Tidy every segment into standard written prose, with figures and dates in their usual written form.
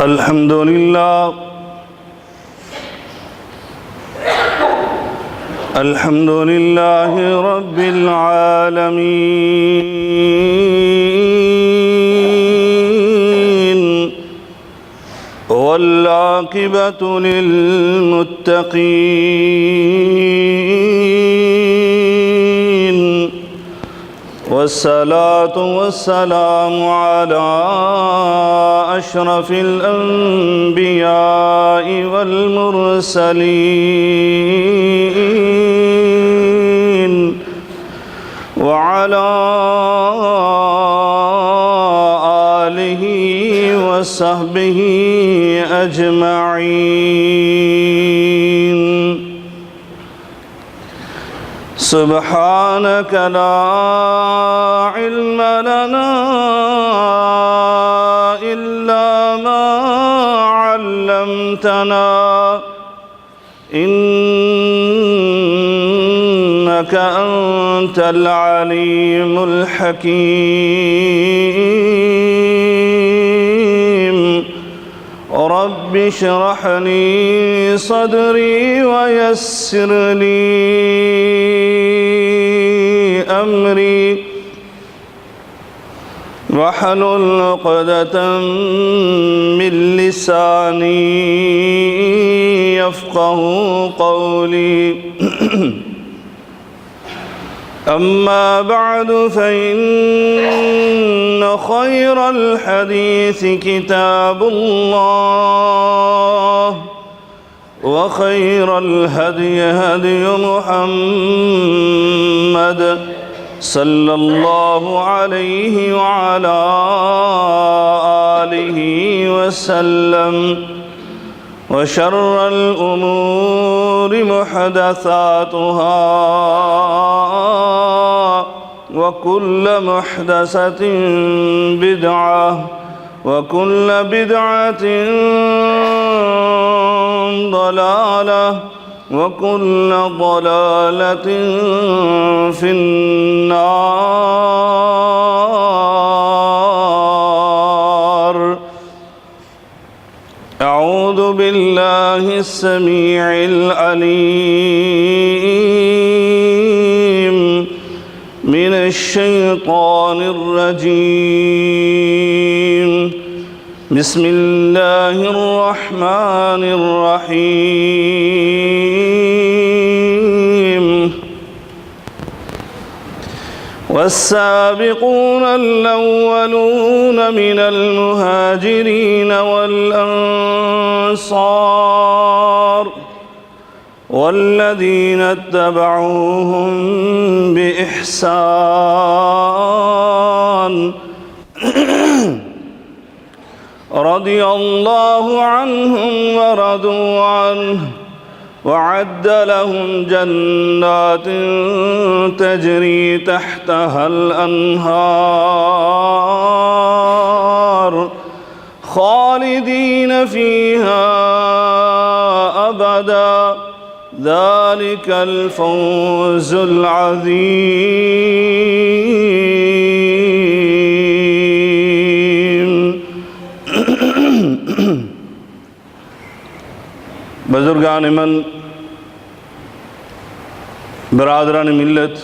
الحمد لله الحمد لله رب العالمين والعاقبة للمتقين والصلاة والسلام على أشرف الأنبياء والمرسلين وعلى آله وصحبه أجمعين. سبحانك لا علم لنا إلا ما علمتنا إنك أنت العليم الحكيم. رب اشرح لي صدري ويسر لي أمري واحلل عقدة من لساني يفقه قولي. أما بعد فإن خير الحديث كتاب الله وخير الهدي هدي محمد صلى الله عليه وعلى آله وسلم. وشر الأمور محدثاتها وكل محدثة بدعة وكل بدعة ضلالة وكل ضلالة في النار. أعوذ بالله السميع العليم من الشيطان الرجيم. بسم الله الرحمن الرحيم. والسابقون الأولون من المهاجرين والأنصار والذين اتبعوهم بإحسان رضي الله عنهم ورضوا عنه وأعد لهم جنات تجري تحتها الأنهار خالدين فيها أبدا ذلك الفوز العظيم. بزرگان من، برادران ملت،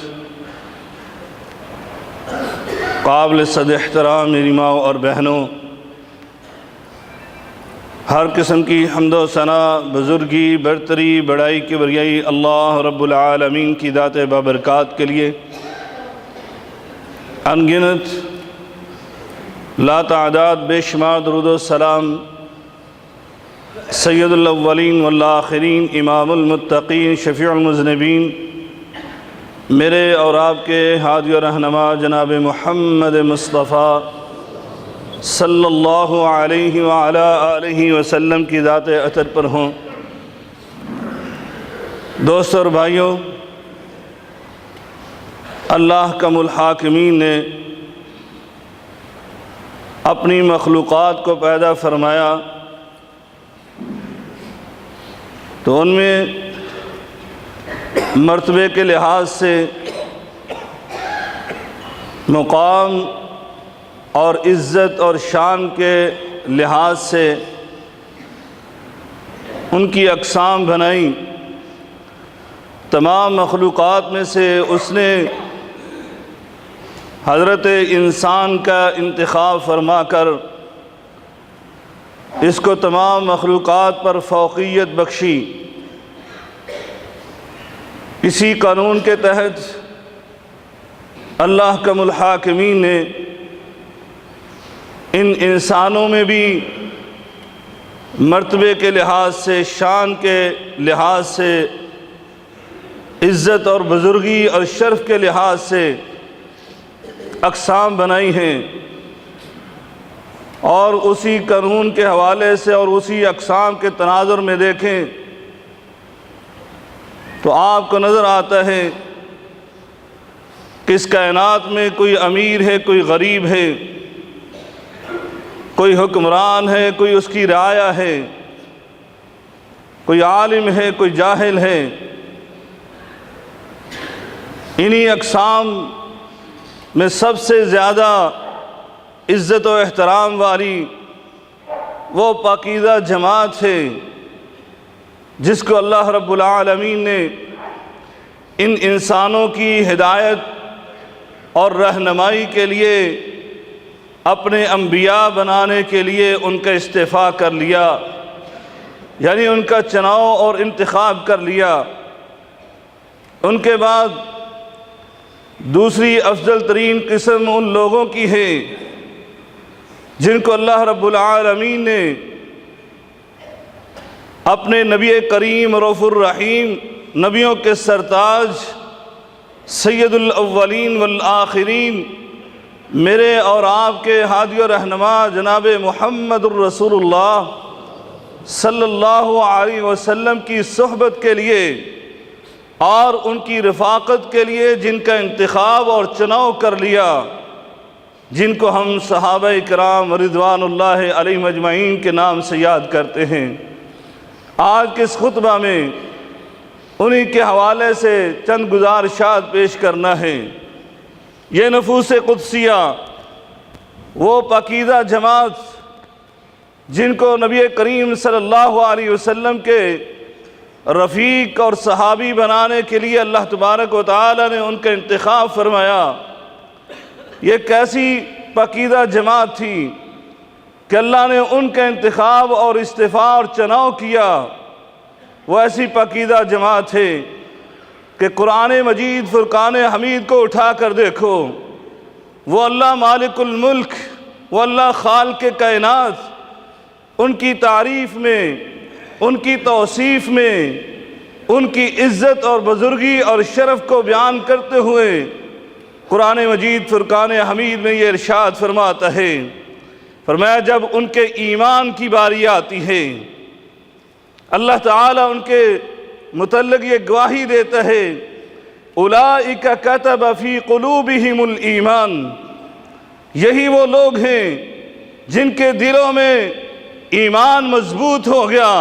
قابل صد احترام میری ماں اور بہنوں، ہر قسم کی حمد و ثنا، بزرگی، برتری، بڑائی کی بریائی اللہ رب العالمین کی ذات بابرکات کے لیے انگنت لا تعداد بے شمار درود و سلام سید الاولین والآخرین، امام المتقین، شفیع المذنبین، میرے اور آپ کے ہادی و رہنما جناب محمد مصطفیٰ صلی اللہ علیہ وعلا آلہ وسلم کی ذات اطہر پر ہوں۔ دوستو اور بھائیوں، اللہ کم الحاکمین نے اپنی مخلوقات کو پیدا فرمایا تو ان میں مرتبے کے لحاظ سے مقام اور عزت اور شان کے لحاظ سے ان کی اقسام بنائیں، تمام مخلوقات میں سے اس نے حضرت انسان کا انتخاب فرما کر اس کو تمام مخلوقات پر فوقیت بخشی۔ اسی قانون کے تحت اللہ کم الحاکمین نے ان انسانوں میں بھی مرتبے کے لحاظ سے، شان کے لحاظ سے، عزت اور بزرگی اور شرف کے لحاظ سے اقسام بنائی ہیں، اور اسی قانون کے حوالے سے اور اسی اقسام کے تناظر میں دیکھیں تو آپ کو نظر آتا ہے کہ اس کائنات میں کوئی امیر ہے، کوئی غریب ہے، کوئی حکمران ہے، کوئی اس کی رعایا ہے، کوئی عالم ہے، کوئی جاہل ہے۔ انہی اقسام میں سب سے زیادہ عزت و احترام والی وہ پاکیزہ جماعت ہے جس کو اللہ رب العالمین نے ان انسانوں کی ہدایت اور رہنمائی کے لیے اپنے انبیاء بنانے کے لیے ان کا اصطفیٰ کر لیا، یعنی ان کا چناؤ اور انتخاب کر لیا۔ ان کے بعد دوسری افضل ترین قسم ان لوگوں کی ہے جن کو اللہ رب العالمین نے اپنے نبی کریم رؤوف الرحیم، نبیوں کے سرتاج، سید الاولین والآخرین، میرے اور آپ کے ہادی و رہنما جناب محمد الرسول اللہ صلی اللہ علیہ وسلم کی صحبت کے لیے اور ان کی رفاقت کے لیے جن کا انتخاب اور چناؤ کر لیا، جن کو ہم صحابہ کرام رضوان اللہ علیہم اجمعین کے نام سے یاد کرتے ہیں۔ آج کے اس خطبہ میں انہی کے حوالے سے چند گزارشات پیش کرنا ہے۔ یہ نفوس قدسیہ، وہ پاکیزہ جماعت جن کو نبی کریم صلی اللہ علیہ وسلم کے رفیق اور صحابی بنانے کے لیے اللہ تبارک و تعالی نے ان کا انتخاب فرمایا، یہ کیسی پاکیزہ جماعت تھی کہ اللہ نے ان کا انتخاب اور اصطفاء اور چناؤ کیا۔ وہ ایسی پاکیزہ جماعت ہے کہ قرآن مجید فرقان حمید کو اٹھا کر دیکھو، وہ اللہ مالک الملک، وہ اللہ خالق کائنات، ان کی تعریف میں، ان کی توصیف میں، ان کی عزت اور بزرگی اور شرف کو بیان کرتے ہوئے قرآن مجید فرقان حمید میں یہ ارشاد فرماتا ہے، فرمایا جب ان کے ایمان کی باری آتی ہے، اللہ تعالیٰ ان کے متعلق یہ گواہی دیتا ہے، اولئک کتب فی قلوبہم الایمان، یہی وہ لوگ ہیں جن کے دلوں میں ایمان مضبوط ہو گیا۔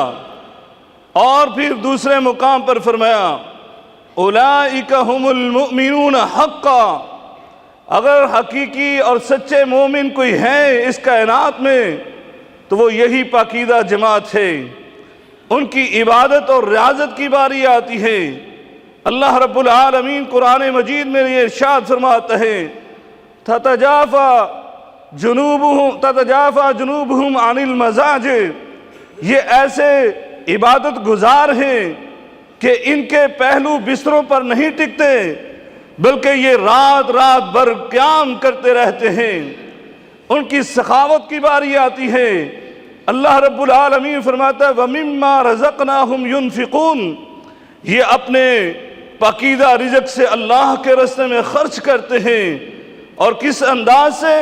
اور پھر دوسرے مقام پر فرمایا اولئک ہم المؤمنون حقا، اگر حقیقی اور سچے مومن کوئی ہے اس کائنات میں تو وہ یہی پاکیزہ جماعت ہے۔ ان کی عبادت اور ریاضت کی باری آتی ہے، اللہ رب العالمین قرآن مجید میں یہ ارشاد فرماتا ہے تتجافا جنوبہم عن المضاجع، یہ ایسے عبادت گزار ہیں کہ ان کے پہلو بستروں پر نہیں ٹکتے بلکہ یہ رات رات بھر قیام کرتے رہتے ہیں۔ ان کی سخاوت کی باری آتی ہے، اللہ رب العالمین فرماتا ہے وَمِمَّا رَزَقْنَاهُمْ يُنْفِقُونَ، یہ اپنے پاکیزہ رزق سے اللہ کے راستے میں خرچ کرتے ہیں، اور کس انداز سے؟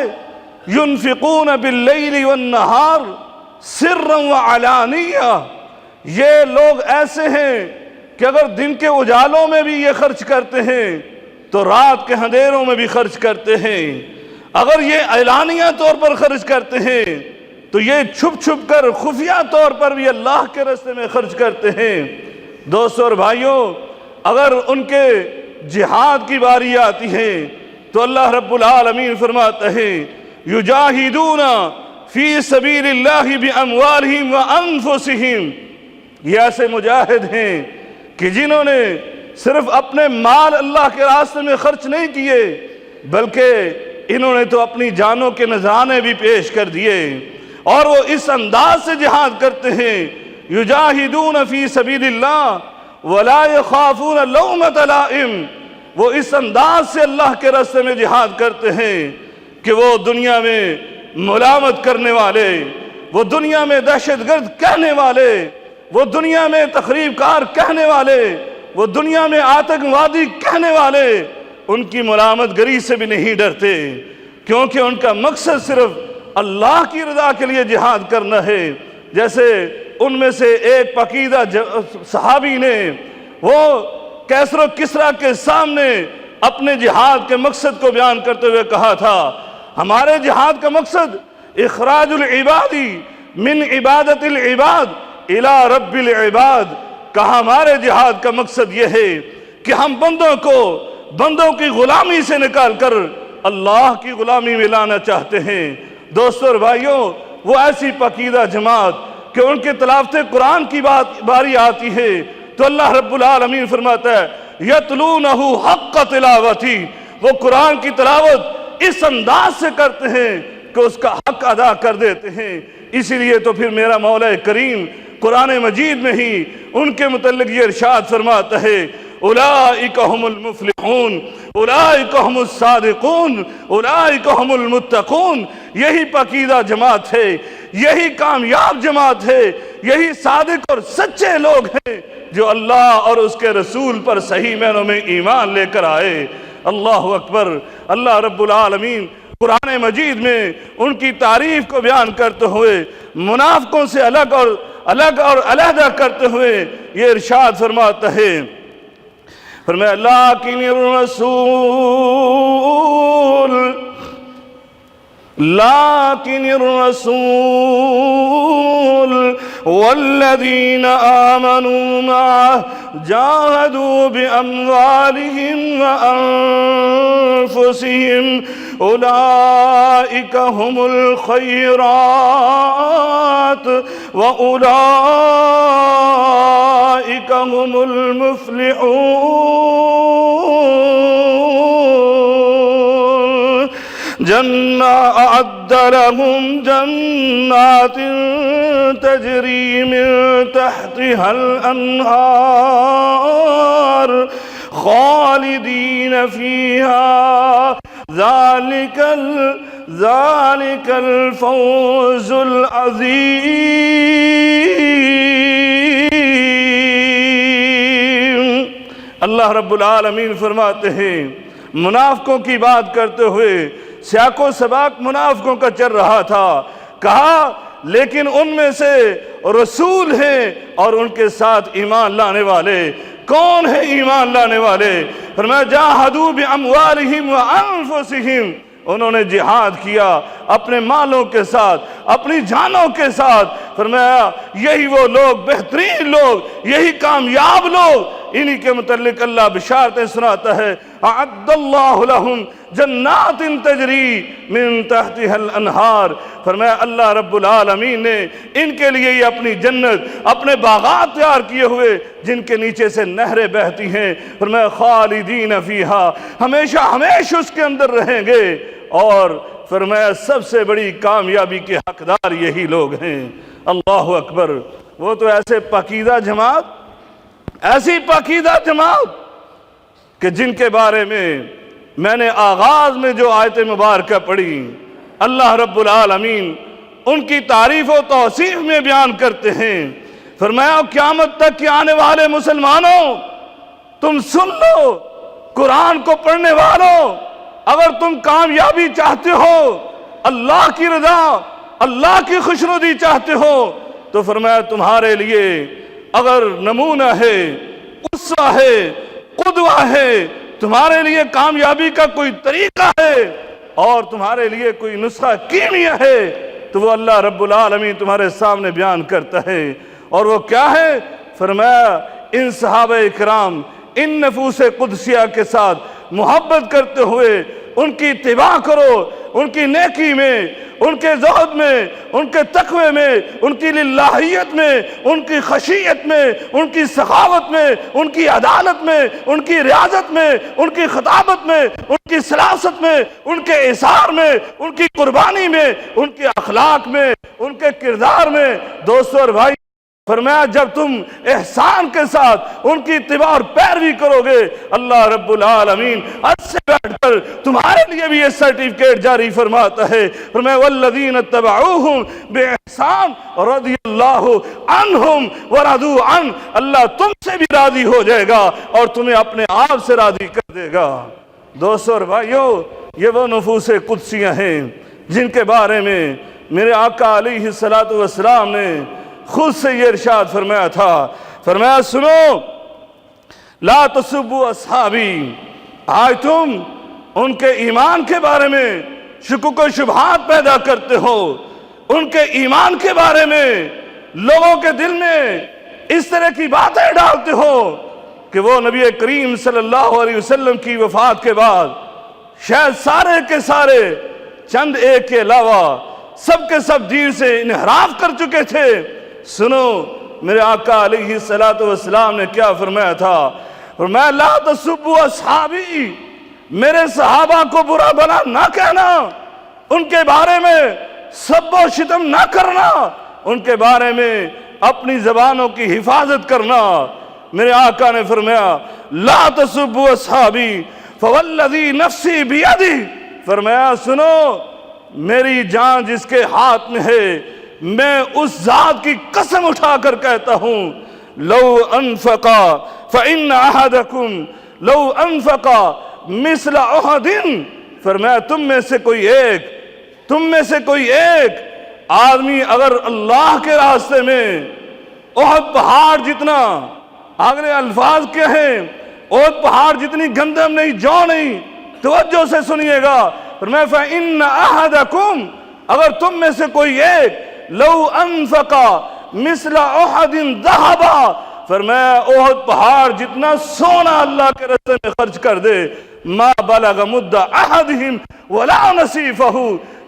يُنْفِقُونَ بِاللَّيْلِ وَالنَّهَارِ سِرًّا وَعَلَانِيَّةً، یہ لوگ ایسے ہیں کہ اگر دن کے اجالوں میں بھی یہ خرچ کرتے ہیں تو رات کے اندھیروں میں بھی خرچ کرتے ہیں، اگر یہ اعلانیہ طور پر خرچ کرتے ہیں تو یہ چھپ چھپ کر خفیہ طور پر بھی اللہ کے راستے میں خرچ کرتے ہیں۔ دوستو اور بھائیوں، اگر ان کے جہاد کی باری آتی ہے تو اللہ رب العالمین فرماتا ہے یجاہدون فی سبیل اللہ باموالہم وانفسہم، یہ ایسے مجاہد ہیں کہ جنہوں نے صرف اپنے مال اللہ کے راستے میں خرچ نہیں کیے، بلکہ انہوں نے تو اپنی جانوں کے نذرانے بھی پیش کر دیے، اور وہ اس انداز سے جہاد کرتے ہیں، یجاہدون فی سبیل اللہ ولا یخافون لومۃ لائم، وہ اس انداز سے اللہ کے راستے میں جہاد کرتے ہیں کہ وہ دنیا میں ملامت کرنے والے، وہ دنیا میں دہشت گرد کہنے والے، وہ دنیا میں تخریب کار کہنے والے، وہ دنیا میں آتنکوادی کہنے والے ان کی ملامت گری سے بھی نہیں ڈرتے، کیونکہ ان کا مقصد صرف اللہ کی رضا کے لیے جہاد کرنا ہے۔ جیسے ان میں سے ایک پاکیزہ صحابی نے وہ کیسر و کسریٰ کے سامنے اپنے جہاد کے مقصد کو بیان کرتے ہوئے کہا تھا، ہمارے جہاد کا مقصد اخراج العباد من عبادت العباد الى رب العباد، کہا ہمارے جہاد کا مقصد یہ ہے کہ ہم بندوں کی غلامی سے نکال کر اللہ کی غلامی میں لانا چاہتے ہیں۔ دوستو اور بھائیوں، وہ ایسی پاکیزہ جماعت کہ ان کے تلاوت قرآن کی باری آتی ہے تو اللہ رب العالمین فرماتا ہے یتلونہ حق تلاوتی، وہ قرآن کی تلاوت اس انداز سے کرتے ہیں کہ اس کا حق ادا کر دیتے ہیں۔ اسی لیے تو پھر میرا مولا کریم قرآن مجید میں ہی ان کے متعلق یہ ارشاد فرماتا ہے اولئک هم المفلحون اولئک هم الصادقون اولئک هم المتقون، یہی پاکیزہ جماعت ہے، یہی کامیاب جماعت ہے، یہی صادق اور سچے لوگ ہیں جو اللہ اور اس کے رسول پر صحیح معنوں میں ایمان لے کر آئے۔ اللہ اکبر۔ اللہ رب العالمین قرآن مجید میں ان کی تعریف کو بیان کرتے ہوئے منافقوں سے الگ اور علیحدہ کرتے ہوئے یہ ارشاد فرماتا ہے، فرمایا لیکن الرسول والذین آمنوا معه جاہدوا بأموالهم وأنفسهم اولئک هم الخیرات واولئک هم المفلحون، اعد لهم جنات تجری من تحتها الانہار خالدین فیہا ذالک الفوز العظیم۔ اللہ رب العالمین فرماتے ہیں منافقوں کی بات کرتے ہوئے، سیاق و سباق منافقوں کا چل رہا تھا، کہا لیکن ان میں سے رسول ہیں اور ان کے ساتھ ایمان لانے والے۔ کون ہے ایمان لانے والے؟ فرمایا جاہدوا باموالہم وانفسہم، انہوں نے جہاد کیا اپنے مالوں کے ساتھ، اپنی جانوں کے ساتھ۔ فرمایا یہی وہ لوگ، بہترین لوگ، یہی کامیاب لوگ، انہی کے متعلق اللہ بشارتیں سناتا ہے اعد اللہ لہم جنات تجری من تحتها الانہار۔ فرمایا اللہ رب العالمین نے ان کے لیے یہ اپنی جنت، اپنے باغات تیار کیے ہوئے جن کے نیچے سے نہریں بہتی ہیں۔ فرمایا خالدین فیہا، ہمیشہ ہمیشہ اس کے اندر رہیں گے، اور فرمایا سب سے بڑی کامیابی کے حقدار یہی لوگ ہیں۔ اللہ اکبر۔ وہ تو ایسے پاکیزہ جماعت، ایسی پاکیزہ جماعت کہ جن کے بارے میں نے آغاز میں جو آیت مبارکہ پڑھی، اللہ رب العالمین ان کی تعریف و توصیف میں بیان کرتے ہیں۔ فرمایا قیامت تک کے آنے والے مسلمانوں، تم سن لو، قرآن کو پڑھنے والوں، اگر تم کامیابی چاہتے ہو، اللہ کی رضا، اللہ کی خوشنودی چاہتے ہو، تو فرمایا تمہارے لیے اگر نمونہ ہے، اسوہ ہے، قدوہ ہے، تمہارے لیے کامیابی کا کوئی طریقہ ہے اور تمہارے لیے کوئی نسخہ کیمیا ہے، تو وہ اللہ رب العالمین تمہارے سامنے بیان کرتا ہے۔ اور وہ کیا ہے؟ فرمایا ان صحابہ اکرام، ان نفوس قدسیہ کے ساتھ محبت کرتے ہوئے ان کی اتباع کرو، ان کی نیکی میں، ان کے زہد میں، ان کے تقوی میں، ان کی للہیت میں، ان کی خشیت میں، ان کی سخاوت میں، ان کی عدالت میں، ان کی ریاضت میں، ان کی خطابت میں، ان کی سلاست میں، ان کے اثار میں، ان کی قربانی میں، ان کے اخلاق میں، ان کے کردار میں۔ دوستو اور بھائی، فرمایا جب تم احسان کے ساتھ ان کی اتباع اور پیروی کرو گے، اللہ رب العالمین آج سے بیٹھ کر تمہارے لیے بھی یہ سرٹیفکیٹ جاری فرماتا ہے۔ فرمایا والذین اتبعوہم باحسان رضی اللہ عنہم ورضوا عنہ، اللہ تم سے بھی راضی ہو جائے گا اور تمہیں اپنے آپ سے راضی کر دے گا۔ دوستو اور بھائیو، یہ وہ نفوس قدسیاں ہیں جن کے بارے میں میرے آقا علیہ السلام نے خود سے یہ ارشاد فرمایا تھا۔ فرمایا سنو، لا تسبوا اصحابی، آج تم ان کے ایمان کے بارے میں شکوک و شبہات پیدا کرتے ہو، ان کے ایمان کے بارے میں لوگوں کے دل میں اس طرح کی باتیں ڈالتے ہو کہ وہ نبی کریم صلی اللہ علیہ وسلم کی وفات کے بعد شاید سارے کے سارے چند ایک کے علاوہ سب کے سب دین سے انحراف کر چکے تھے۔ سنو، میرے آقا علیہ السلام نے کیا فرمایا تھا؟ فرمایا لا تسبوا اصحابی، میرے صحابہ کو برا بھلا نہ کہنا، ان کے بارے میں سب و شتم نہ کرنا، ان کے بارے میں اپنی زبانوں کی حفاظت کرنا۔ میرے آقا نے فرمایا لا تسبوا اصحابی فوالذی نفسی بیدی، فرمایا سنو، میری جان جس کے ہاتھ میں ہے، میں اس ذات کی قسم اٹھا کر کہتا ہوں، لو انفقا فإن أحدكم لو انفقا مثل احد، فرمایا تم میں سے کوئی ایک آدمی اگر اللہ کے راستے میں احد پہاڑ جتنا، اگلے الفاظ کیا ہیں، احد پہاڑ جتنی گندم نہیں، جو نہیں، توجہ سے سنیے گا، فرمایا فإن أحدكم، اگر تم میں سے کوئی ایک لو انفقا مثل احد ذہبا، فرمایا احد پہاڑ جتنا سونا اللہ کے راستے میں خرچ کر دے، ما بلغ مد احدہم ولا نصیفہ،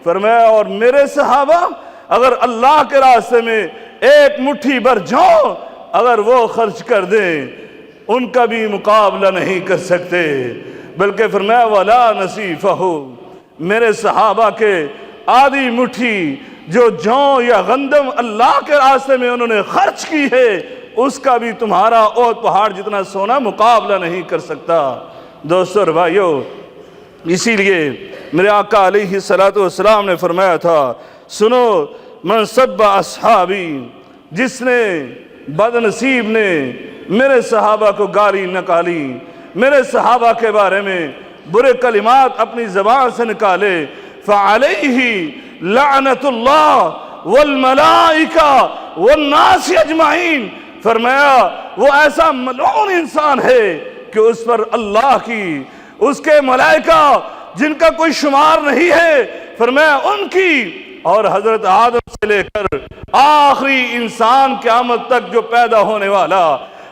فرمایا اور میرے صحابہ اگر اللہ کے راستے میں ایک مٹھی بھر جو اگر وہ خرچ کر دیں، ان کا بھی مقابلہ نہیں کر سکتے، بلکہ فرمایا ولا نصیفہ، میرے صحابہ کے آدھی مٹھی جو جو یا گندم اللہ کے راستے میں انہوں نے خرچ کی ہے، اس کا بھی تمہارا احد پہاڑ جتنا سونا مقابلہ نہیں کر سکتا۔ دوستو اور بھائیو، اسی لیے میرے آقا علیہ السلام نے فرمایا تھا، سنو، من سب اصحابی، جس نے بد نصیب نے میرے صحابہ کو گالی نکالی، میرے صحابہ کے بارے میں برے کلمات اپنی زبان سے نکالے، فعلیہ لعنت اللہ والملائکہ والناس اجمعین، فرمایا وہ ایسا ملعون انسان ہے کہ اس پر اللہ کی، اس کے ملائکہ جن کا کوئی شمار نہیں ہے، فرمایا ان کی، اور حضرت آدم سے لے کر آخری انسان قیامت تک جو پیدا ہونے والا،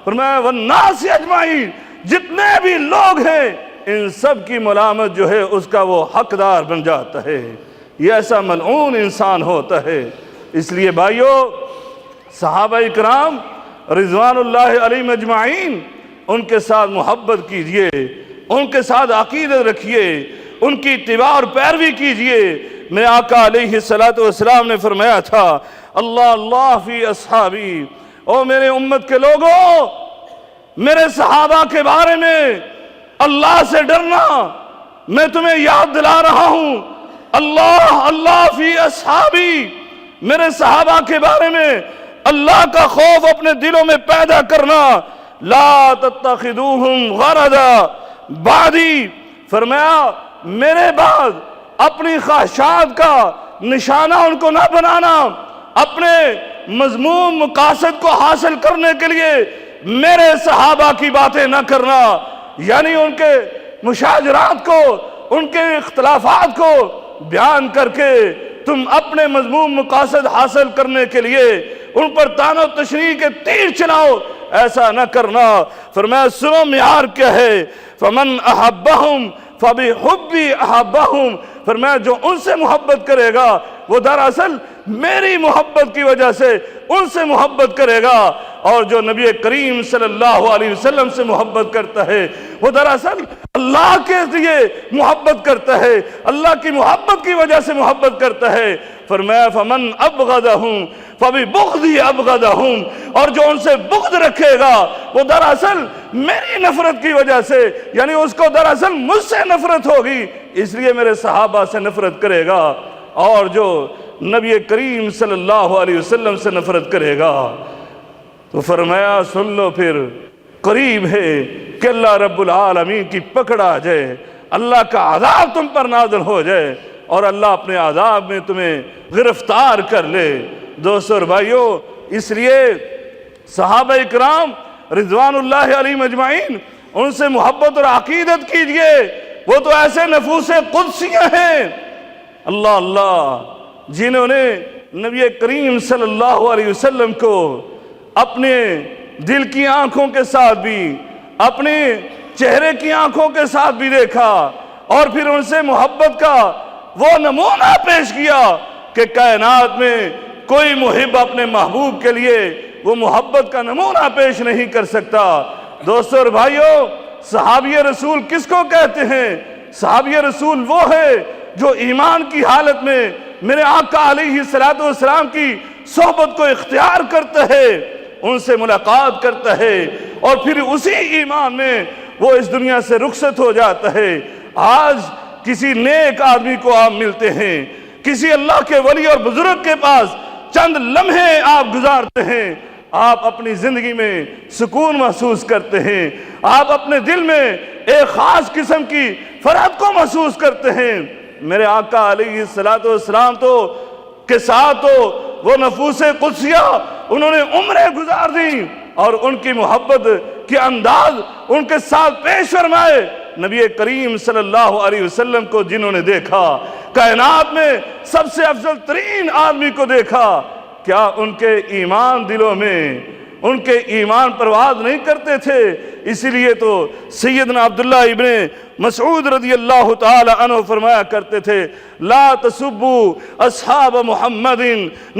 فرمایا والناس اجمعین، جتنے بھی لوگ ہیں ان سب کی ملامت جو ہے اس کا وہ حقدار بن جاتا ہے۔ یہ ایسا ملعون انسان ہوتا ہے۔ اس لیے بھائیو، صحابہ اکرام رضوان اللہ علیہم اجمعین، ان کے ساتھ محبت کیجئے، ان کے ساتھ عقیدت رکھیے، ان کی اتباع اور پیروی کیجئے۔ میرے آقا علیہ السلام نے فرمایا تھا، اللہ اللہ فی اصحابی، او میرے امت کے لوگوں، میرے صحابہ کے بارے میں اللہ سے ڈرنا، میں تمہیں یاد دلا رہا ہوں، اللہ اللہ فی اصحابی، میرے صحابہ کے بارے میں اللہ کا خوف اپنے دلوں میں پیدا کرنا، لا تتخذوہم غرضا بعدی، فرمایا میرے بعد اپنی خواہشات کا نشانہ ان کو نہ بنانا، اپنے مذموم مقاصد کو حاصل کرنے کے لیے میرے صحابہ کی باتیں نہ کرنا، یعنی ان کے مشاجرات کو، ان کے اختلافات کو بیان کر کے تم اپنے مذموم مقاصد حاصل کرنے کے لیے ان پر طعن و تشنیع کے تیر چلاؤ، ایسا نہ کرنا۔ فرمایا سنو معیار کیا ہے، فمن احبہم فبحبی احبہم، فرمایا جو ان سے محبت کرے گا وہ دراصل میری محبت کی وجہ سے ان سے محبت کرے گا، اور جو نبی کریم صلی اللہ علیہ وسلم سے محبت کرتا ہے وہ دراصل اللہ کے لیے محبت کرتا ہے، اللہ کی محبت کی وجہ سے محبت کرتا ہے۔ فرمایا فمن ابغضہم فببغضی ابغضہم، اور جو ان سے بغض رکھے گا وہ دراصل میری نفرت کی وجہ سے، یعنی اس کو دراصل مجھ سے نفرت ہوگی اس لیے میرے صحابہ سے نفرت کرے گا، اور جو نبی کریم صلی اللہ علیہ وسلم سے نفرت کرے گا تو فرمایا سن لو پھر قریب ہے کہ اللہ رب العالمین کی پکڑ آ جائے، اللہ کا عذاب تم پر نازل ہو جائے اور اللہ اپنے عذاب میں تمہیں گرفتار کر لے۔ دوستو اور بھائیو، اس لیے صحابہ اکرام رضوان اللہ علیہم اجمعین ان سے محبت اور عقیدت کیجئے، وہ تو ایسے نفوس قدسیاں ہیں اللہ اللہ جنہوں نے نبی کریم صلی اللہ علیہ وسلم کو اپنے دل کی آنکھوں کے ساتھ بھی، اپنے چہرے کی آنکھوں کے ساتھ بھی دیکھا، اور پھر ان سے محبت کا وہ نمونہ پیش کیا کہ کائنات میں کوئی محب اپنے محبوب کے لیے وہ محبت کا نمونہ پیش نہیں کر سکتا۔ دوستو اور بھائیو، صحابی رسول کس کو کہتے ہیں؟ صحابی رسول وہ ہے جو ایمان کی حالت میں میرے آقا علیہ السلام کی صحبت کو اختیار کرتا ہے، ان سے ملاقات کرتا ہے، اور پھر اسی ایمان میں وہ اس دنیا سے رخصت ہو جاتا ہے۔ آج کسی نیک آدمی کو آپ ملتے ہیں، کسی اللہ کے ولی اور بزرگ کے پاس چند لمحے آپ گزارتے ہیں، آپ اپنی زندگی میں سکون محسوس کرتے ہیں، آپ اپنے دل میں ایک خاص قسم کی فرحت کو محسوس کرتے ہیں۔ میرے آقا علیہ السلام کے ساتھ تو وہ نفوس قدسیہ انہوں نے عمریں گزار دیں، اور ان کی محبت کے انداز ان کے ساتھ پیش فرمائے۔ نبی کریم صلی اللہ علیہ وسلم کو جنہوں نے دیکھا، کائنات میں سب سے افضل ترین آدمی کو دیکھا، کیا ان کے ایمان دلوں میں ان کے ایمان پرواز نہیں کرتے تھے؟ اسی لیے تو سیدنا عبداللہ ابن مسعود رضی اللہ تعالی عنہ فرمایا کرتے تھے لا تسبوا اصحاب محمد،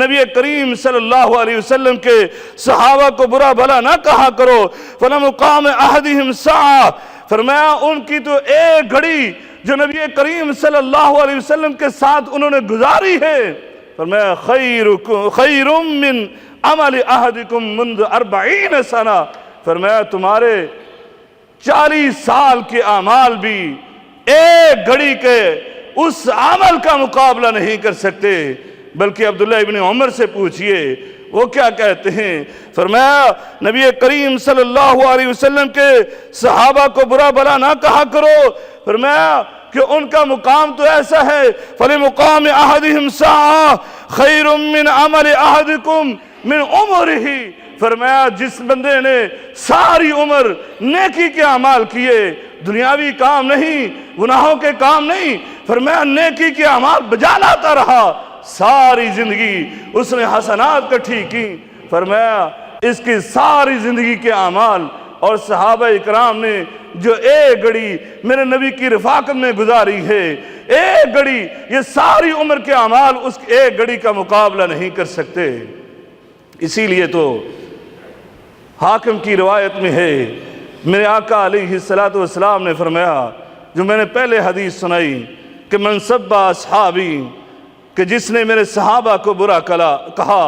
نبی کریم صلی اللہ علیہ وسلم کے صحابہ کو برا بھلا نہ کہا کرو، فلمقام احدہم ساعہ، فرمایا ان کی تو ایک گھڑی جو نبی کریم صلی اللہ علیہ وسلم کے ساتھ انہوں نے گزاری ہے، فرمایا خیر من عمل احدکم منذ 40 سنہ، فرمایا تمہارے 40 سال کے اعمال بھی ایک گھڑی کے اس عمل کا مقابلہ نہیں کر سکتے۔ بلکہ عبداللہ ابن عمر سے پوچھئے وہ کیا کہتے ہیں، فرمایا نبی کریم صلی اللہ علیہ وسلم کے صحابہ کو برا بھلا نہ کہا کرو، فرمایا کہ ان کا مقام تو ایسا ہے فَلِمُقَامِ أَحَدِهِمْ سَاعَةٌ خَيْرٌ مِّنْ عَمَلِ أَحَدِكُمْ مِنْ عُمُرِهِ، فرمایا جس بندے نے ساری عمر نیکی کے اعمال کیے، دنیاوی کام نہیں، گناہوں کے کام نہیں، فرمایا نیکی کے اعمال بجا لاتا رہا، ساری زندگی اس نے حسنات کٹھی کی، فرمایا اس کی ساری زندگی کے اعمال اور صحابہ اکرام نے جو ایک گھڑی میرے نبی کی رفاقت میں گزاری ہے، ایک گھڑی، یہ ساری عمر کے اعمال اس ایک گھڑی کا مقابلہ نہیں کر سکتے۔ اسی لیے تو حاکم کی روایت میں ہے، میرے آقا علیہ السلام نے فرمایا، جو میں نے پہلے حدیث سنائی کہ من سب اصحابی، کہ جس نے میرے صحابہ کو برا کہا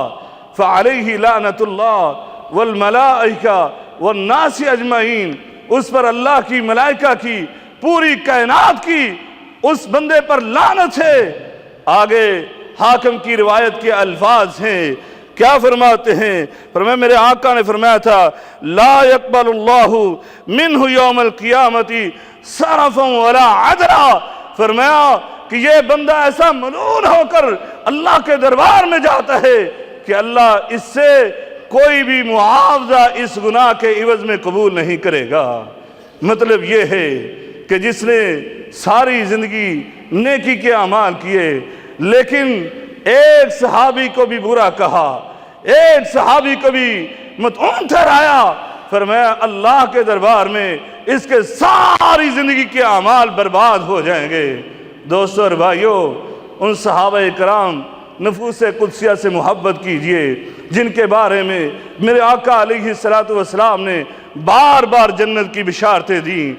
فعلیہ لعنت اللہ والملائکہ والناس اجمعین، اس پر اللہ کی، ملائکہ کی، پوری کائنات کی اس بندے پر لعنت ہے۔ آگے حاکم کی روایت کے الفاظ ہیں، کیا فرماتے ہیں؟ فرمایا میرے آقا نے فرمایا تھا لا يقبل اللہ منہ یوم القیامت صرفا ولا عدلا، فرمایا کہ یہ بندہ ایسا ملعون ہو کر اللہ کے دربار میں جاتا ہے کہ اللہ اس سے کوئی بھی معاوضہ اس گناہ کے عوض میں قبول نہیں کرے گا۔ مطلب یہ ہے کہ جس نے ساری زندگی نیکی کے اعمال کیے لیکن ایک صحابی کو بھی برا کہا، ایک صحابی کو بھی مطعون ٹھہرایا، فرمایا اللہ کے دربار میں اس کے ساری زندگی کے اعمال برباد ہو جائیں گے۔ دوستو اور بھائیو، ان صحابہ کرام نفوس قدسیہ سے محبت کیجئے جن کے بارے میں میرے آقا علیہ السلام نے بار بار جنت کی بشارتیں دیں،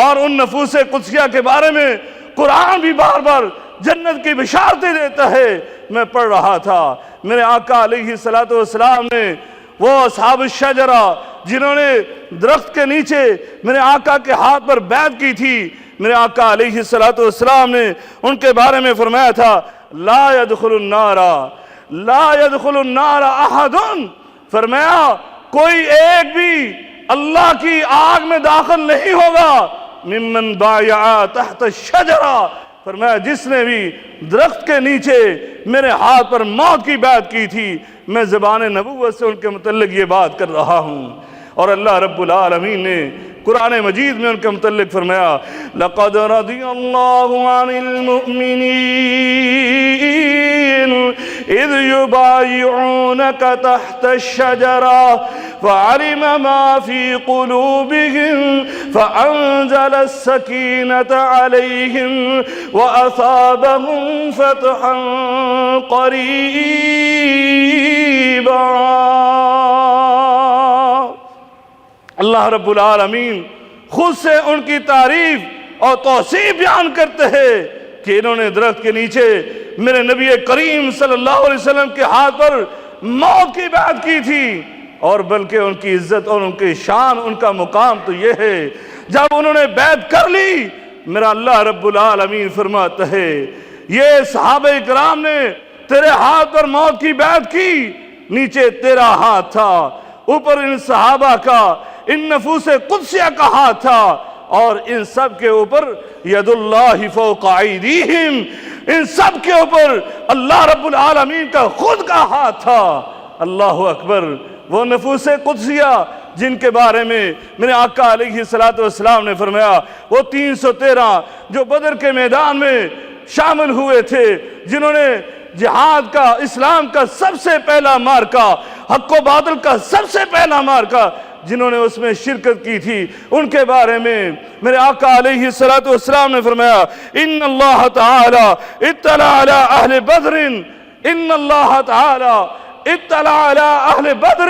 اور ان نفوس قدسیہ کے بارے میں قرآن بھی بار بار جنت کی بشارتیں دیتا ہے۔ میں پڑھ رہا تھا میرے آقا علیہ السلام نے وہ اصحاب الشجرہ جنہوں نے درخت کے نیچے میرے آقا کے ہاتھ پر بیعت کی تھی، میرے آقا علیہ السلام نے ان کے بارے میں فرمایا تھا لا يدخل النار احد، فرمایا کوئی ایک بھی اللہ کی آگ میں داخل نہیں ہوگا، ممن بايع تحت الشجرہ، فرمایا جس نے بھی درخت کے نیچے میرے ہاتھ پر موت کی بیعت کی تھی۔ میں زبان نبوت سے ان کے متعلق یہ بات کر رہا ہوں، اور اللہ رب العالمین نے قرآن مجید میں ان کے متعلق فرمایا لَقَدْ رَضِيَ اللَّهُ عَنِ الْمُؤْمِنِينَ إِذْ يُبَايِعُونَكَ تَحْتَ الشَّجَرَةِ فَعَلِمَ مَا فِي قُلُوبِهِمْ فَأَنزَلَ السَّكِينَةَ عَلَيْهِمْ وَأَثَابَهُمْ فَتْحًا قَرِيبًا۔ اللہ رب العالمین خود سے ان کی تعریف اور توصیف بیان کرتے ہیں کہ انہوں نے درخت کے نیچے میرے نبی کریم صلی اللہ علیہ وسلم کے ہاتھ پر موت کی بیعت کی تھی، اور بلکہ ان کی عزت اور ان کی شان، ان کا مقام تو یہ ہے جب انہوں نے بیعت کر لی، میرا اللہ رب العالمین فرماتا ہے یہ صحابہ اکرام نے تیرے ہاتھ پر موت کی بیعت کی، نیچے تیرا ہاتھ تھا، اوپر ان صحابہ کا، ان نفوس قدسیہ کا ہاتھ تھا، اور ان سب کے اوپر ید اللہ فوق ایدیہم، ان سب کے اوپر اللہ رب العالمین کا خود کا ہاتھ تھا۔ اللہ اکبر۔ وہ نفوس قدسیہ جن کے بارے میں میرے آقا علیہ السلام نے فرمایا وہ 313 جو بدر کے میدان میں شامل ہوئے تھے، جنہوں نے جہاد کا، اسلام کا سب سے پہلا مارکہ، حق و باطل کا سب سے پہلا مارکہ جنہوں نے اس میں شرکت کی تھی، ان کے بارے میں میرے آقا علیہ السلام نے فرمایا ان اللہ تعالی اطلع علی اہل بدر، ان اللہ تعالی اطلع علی اہل بدر،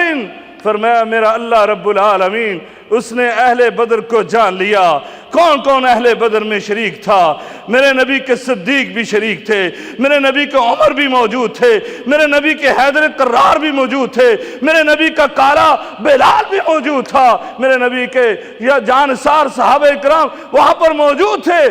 فرمایا میرا اللہ رب العالمین اس نے اہل بدر کو جان لیا۔ کون کون اہل بدر میں شریک تھا؟ میرے نبی کے صدیق بھی شریک تھے، میرے نبی کے عمر بھی موجود تھے، میرے نبی کے حیدر کرار بھی موجود تھے، میرے نبی کا کالا بلال بھی موجود تھا، میرے نبی کے یا جانسار صحابہ اکرام وہاں پر موجود تھے،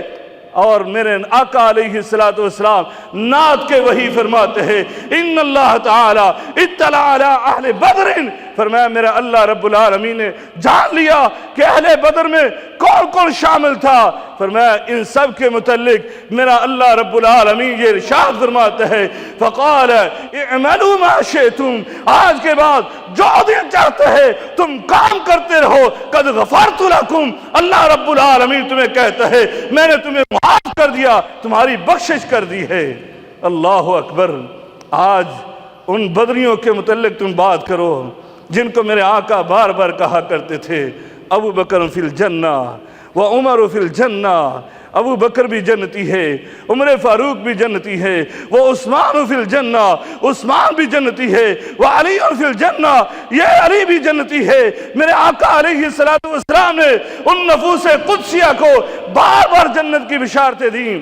اور میرے آقا علیہ السلام نعت کے وہی فرماتے ہیں ان اللہ تعالی اطلع علی اہل بدر، فرمایا میرا اللہ رب العالمین نے جان لیا کہ اہل بدر میں کون کون شامل تھا، فرمایا ان سب کے متعلق میرا اللہ رب العالمین یہ ارشاد فرماتا ہے فقال اعملوا ما شئتم، آج کے بعد جو دن چاہتے ہیں تم کام کرتے رہو، قد غفرت لکم، اللہ رب العالمین تمہیں کہتا ہے میں نے تمہیں معاف کر دیا، تمہاری بخشش کر دی ہے۔ اللہ اکبر۔ آج ان بدریوں کے متعلق تم بات کرو جن کو میرے آقا بار بار کہا کرتے تھے ابو بکر فی الجنہ و عمر فی الجنہ، ابو بکر بھی جنتی ہے، عمر فاروق بھی جنتی ہے، وہ عثمان فی الجنہ، عثمان بھی جنتی ہے، وہ علی فی الجنہ، یہ علی بھی جنتی ہے۔ میرے آقا علیہ السلام نے ان نفوس قدسیہ کو بار بار جنت کی بشارتیں دیں،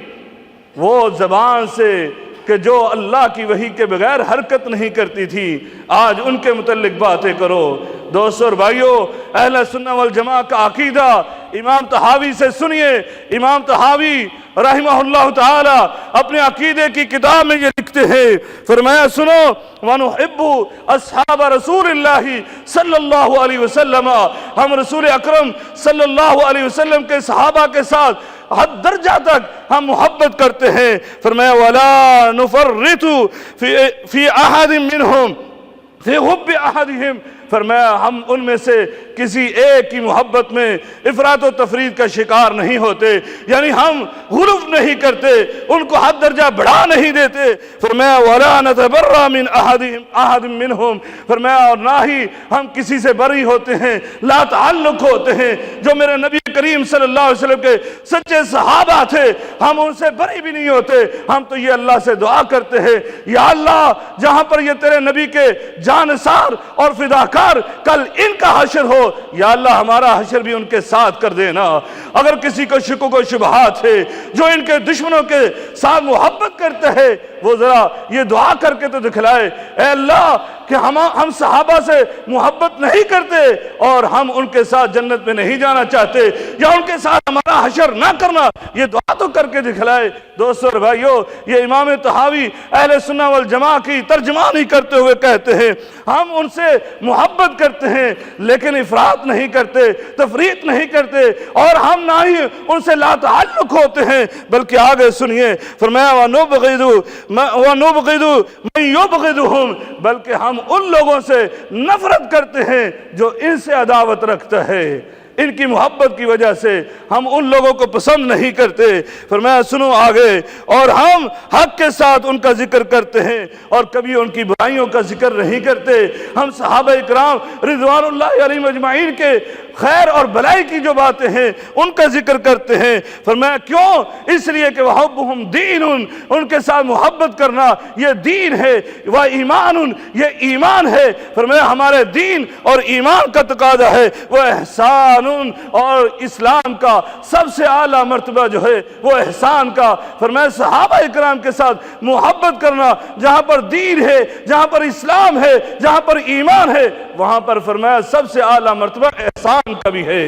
وہ زبان سے کہ جو اللہ کی وحی کے بغیر حرکت نہیں کرتی تھی، آج ان کے متعلق باتیں کرو۔ دوستو اور بھائیو، اہل سنہ والجماعہ کا عقیدہ امام طحاوی سے سنیے۔ امام طحاوی رحمہ اللہ تعالی اپنے عقیدے کی کتاب میں یہ لکھتے ہیں، فرمایا سنو وَنُحِبُّ اصحاب رسول اللہ صلی اللہ علیہ وسلم، ہم رسول اکرم صلی اللہ علیہ وسلم کے صحابہ کے ساتھ حد درجہ تک ہم محبت کرتے ہیں۔ فرمایا وَلَا نُفَرِّطُ فِي أَحَدٍ مِّنْهُمْ فِي حُبِّ أَحَدِهِمْ فرمایا ہم ان میں سے کسی ایک کی محبت میں افراط و تفرید کا شکار نہیں ہوتے، یعنی ہم غلو نہیں کرتے، ان کو حد درجہ بڑھا نہیں دیتے۔ فرمایا وَلَا نَتَبَرَّأُ مِنْ أَحَدٍ مِّنْهُمْ، فرمایا اور نہ ہی ہم کسی سے بری ہوتے ہیں، لا تعلق ہوتے ہیں۔ جو میرے نبی کریم صلی اللہ علیہ وسلم کے سچے صحابہ تھے، ہم ان سے بری بھی نہیں ہوتے، ہم تو یہ اللہ سے دعا کرتے ہیں یا اللہ جہاں پر یہ تیرے نبی کے جانثار اور فداکار کل ان کا حشر ہو، یا اللہ ہمارا حشر بھی ان کے ساتھ کر دینا۔ اگر کسی کو شکوک و شبہات ہے، جو ان کے دشمنوں کے ساتھ محبت کرتے ہیں، وہ ذرا یہ دعا کر کے تو دکھلائے، اے اللہ کہ ہم صحابہ سے محبت نہیں کرتے اور ہم ان کے ساتھ جنت میں نہیں جانا چاہتے، یا ان کے ساتھ ہمارا حشر نہ کرنا، یہ دعا تو کر کے دکھلائے۔ دوستو اور بھائیو، یہ امام طحاوی اہل سنہ والجماعہ کی ترجمانی کرتے ہوئے کہتے ہیں ہم ان سے محبت کرتے ہیں لیکن افراط نہیں کرتے، تفریط نہیں کرتے، اور ہم نہ ہی ان سے لا تعلق ہوتے ہیں، بلکہ آگے سنیے فرمایا وَنُبْغِضُ مَنْ يُبْغِضُهُمْ، بلکہ ہم ان لوگوں سے نفرت کرتے ہیں جو ان سے عداوت رکھتا ہے، ان کی محبت کی وجہ سے ہم ان لوگوں کو پسند نہیں کرتے۔ فرمایا سنو آگے، اور ہم حق کے ساتھ ان کا ذکر کرتے ہیں اور کبھی ان کی برائیوں کا ذکر نہیں کرتے۔ ہم صحابہ اکرام رضوان اللہ علیہم اجمعین کے خیر اور بلائی کی جو باتیں ہیں ان کا ذکر کرتے ہیں۔ فرمایا کیوں؟ اس لیے کہ وَحُبُّهُمْ دِینٌ، ان کے ساتھ محبت کرنا یہ دین ہے، وَإِيمَانٌ یہ ایمان ہے۔ فرمایا ہمارے دین اور ایمان کا تقاضا ہے، وہ احسان، اور اسلام کا سب سے اعلیٰ مرتبہ جو ہے وہ احسان کا۔ فرمایا صحابہ اکرام کے ساتھ محبت کرنا، جہاں پر دین ہے، جہاں پر اسلام ہے، جہاں پر ایمان ہے، وہاں پر فرمایا سب سے اعلیٰ مرتبہ احسان کا بھی ہے،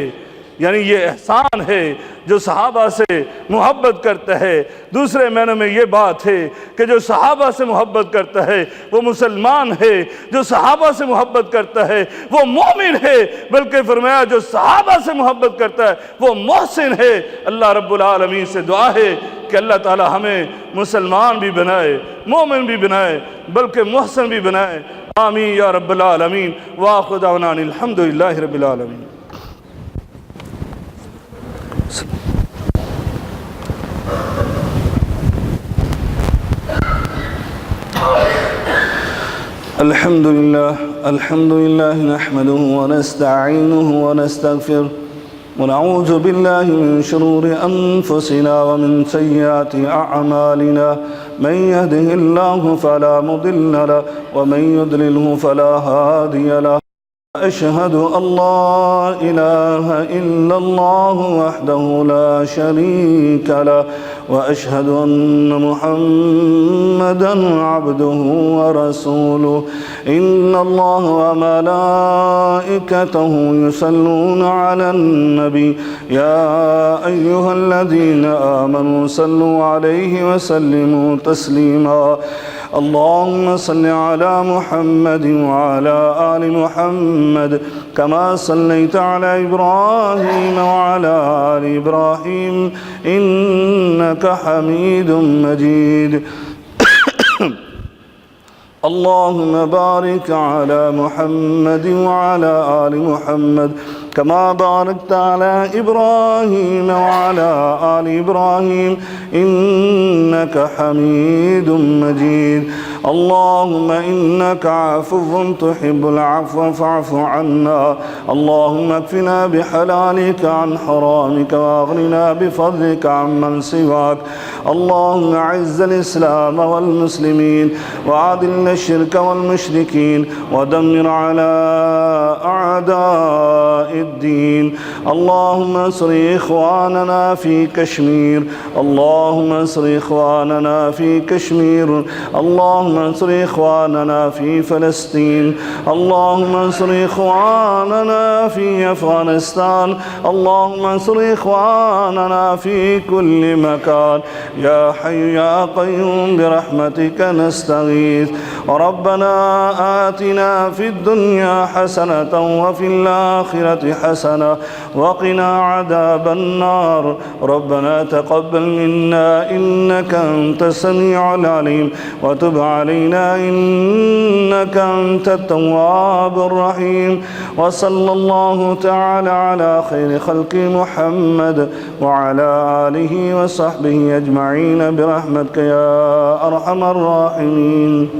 یعنی یہ احسان ہے جو صحابہ سے محبت کرتا ہے۔ دوسرے معنی میں یہ بات ہے کہ جو صحابہ سے محبت کرتا ہے وہ مسلمان ہے، جو صحابہ سے محبت کرتا ہے وہ مومن ہے، بلکہ فرمایا جو صحابہ سے محبت کرتا ہے وہ محسن ہے۔ اللہ رب العالمین سے دعا ہے کہ اللہ تعالی ہمیں مسلمان بھی بنائے، مومن بھی بنائے، بلکہ محسن بھی بنائے۔ آمین یا رب العالمین۔ وآخر دعوانا الحمدللہ رب العالمین۔ الحمد لله نحمده ونستعينه ونستغفره ونعوذ بالله من شرور أنفسنا ومن سيئات أعمالنا، من يهده الله فلا مضل له ومن يضلله فلا هادي له، أشهد أن لا إله إلا الله وحده لا شريك له، وأشهد أن محمدًا عبده ورسوله، إن الله وملائكته يصلون على النبي، يا أيها الذين آمنوا صلوا عليه وسلموا تسليما، اللهم صل على محمد وعلى آل محمد كما صليت على إبراهيم وعلى آل إبراهيم إنك حميد مجيد، اللهم بارك على محمد وعلى آل محمد كما باركت على إبراهيم وعلى آل إبراهيم إنك حميد مجيد، اللهم إنك عفو تحب العفو فاعف عنا، اللهم اكفنا بحلالك عن حرامك واغننا بفضلك عمن سواك، اللهم أعز الإسلام والمسلمين وأذل الشرك والمشركين ودمر على أعداء الدين، اللهم انصر إخواننا في كشمير، اللهم انصر إخواننا في كشمير، اللهم انصر إخواننا في فلسطين، اللهم انصر إخواننا في أفغانستان، اللهم انصر إخواننا في كل مكان، يا حي يا قيوم برحمتك نستغيث، ربنا آتنا في الدنيا حسنة وفي الآخرة حسنة وقنا عذاب النار. ربنا تقبل منا إنك أنت السميع العليم وتب علينا إنك أنت التواب الرحيم. وصلى الله تعالى على خير خلق محمد وعلى آله وصحبه أجمعين برحمتك يا أرحم الراحمين.